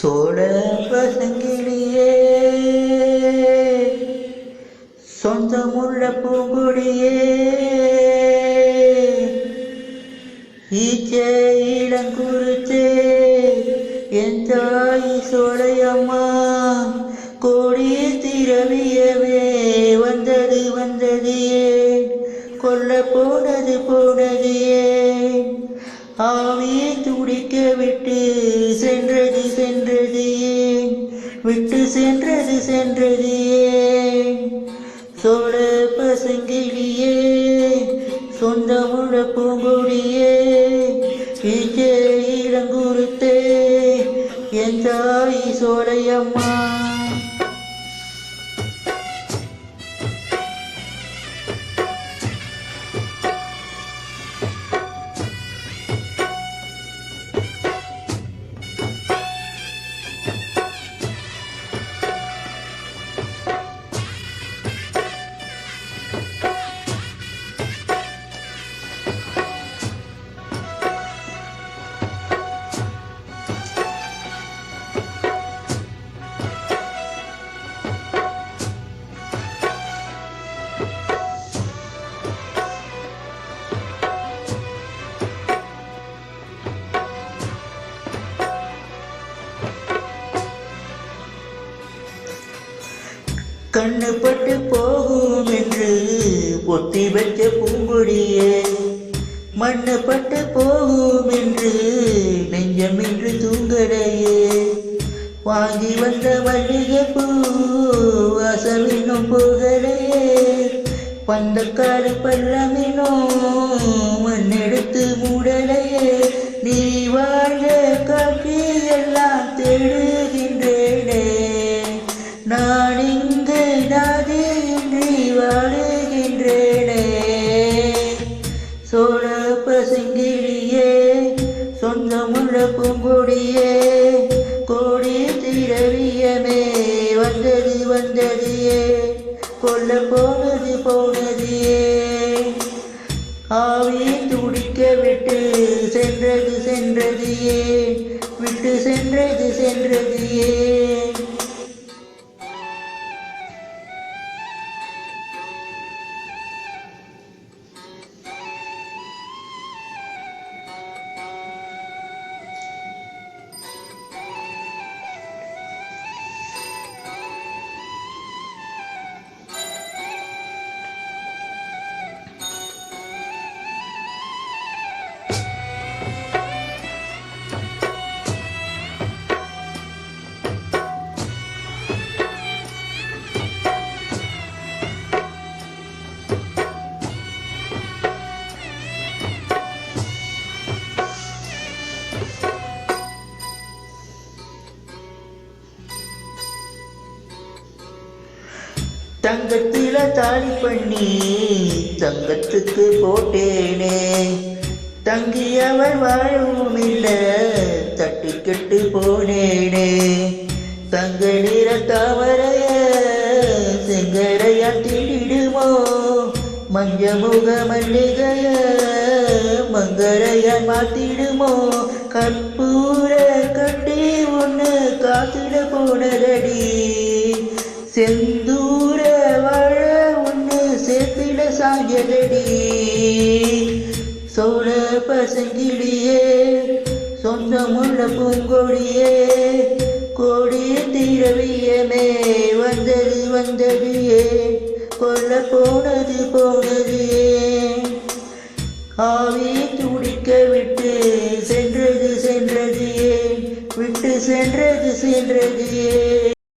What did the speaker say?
சோழ பசங்கிலியே சொந்தமுள்ள பூங்குடியே ஈச்சே இளங்குருச்சே என் தாய் சோழையம்மா கோடி திரவியவே வந்தது வந்தது ஏன் கொல்ல போனது போனது ஏன் ஆவியை துடிக்க விட்டு சென்றது சென்றது ஏன் விட்டு சென்றது சென்றது ஏன் சோழ பசங்கிலியே சொந்தமுள்ள பூங்கொடியே ஈச்சே இளங்குருத்தே என் தாய் சோழையம்மா. கண்ணு பட்டு போகும் என்று பொத்தி வச்ச பூங்கொடியே மண்ணு பட்டு போகும் என்று நெஞ்சம் என்று தூங்கடையே வாங்கி வந்த மல்லிகை பூ வாசமினும் போகலையே பந்தக்காடு பள்ளமினும் மண்ணெடுத்து மூடலையே நீ வாழ காட்சி எல்லாம் தேடுகின்றேனே நான் இங்கு நாதியின்றி வாழுகின்றேனே சோழ பசங்கிலியே சொந்தமுள்ள பூங்கொடியே கோடி திரவியமே வந்தது வந்தது கொல்ல போனது போனது ஆவியை துடிக்க விட்டு சென்றது சென்றது விட்டு சென்றது சென்றது தங்கத்தில தாலி பண்ணி தங்கத்துக்கு போட்டேனே தங்கி அவள் வாழவும் இல்லை தட்டி கெட்டு போனேனே தங்க நிற தாமரைய செங்கரையா திடுமோ மஞ்ச முக மல்லிகைய மங்கரையா மாத்திடுமோ கற்பூர கட்டி ஒன்று காத்திட போனதடி செந்தூர வாழ ஒன்று சேர்த்திட சாயதடி சோழ பசங்கிலியே சொந்தமுள்ள பூங்கொடியே கோடி திரவியமே வந்தது வந்தது கொல்ல போனது போனது ஆவி துடிக்க விட்டு சென்றது சென்றது விட்டு சென்றது சென்றது